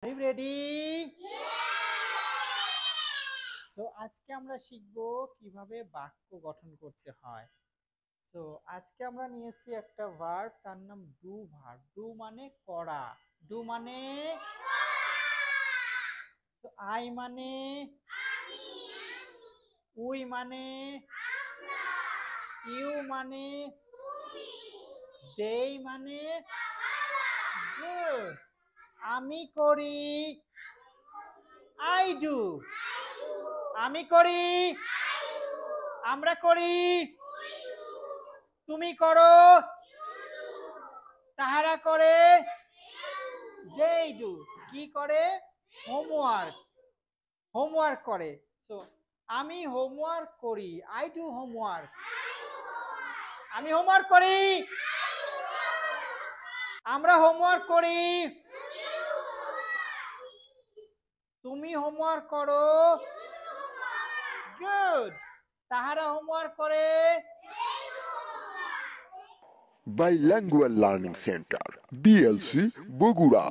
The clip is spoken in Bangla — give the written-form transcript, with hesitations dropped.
Are you ready? So আজকে আমরা শিখব কিভাবে বাক্য গঠন করতে হয়। সো আজকে আমরা নিয়েছি একটা ভার্ব, তার নাম ডু ভার্ব। ডু মানে করা, ডু মানে আই মানে, উই মানে, ইউ মানে, দেই মানে, গুড। আমি করি, আই ডু। আমি করি, আমরা করি, তুমি করো, তাহারা করে, they do। কি করে? হোমওয়ার্ক, হোমওয়ার্ক করে। সো আমি হোমওয়ার্ক করি, আই ডু হোমওয়ার্ক। আমি হোমওয়ার্ক করি, আমরা হোমওয়ার্ক করি, তুমি হোমওয়ার্ক করো, গুড। তাহারা হোমওয়ার্ক করে। Bilingual Learning Center, BLC, Bogura.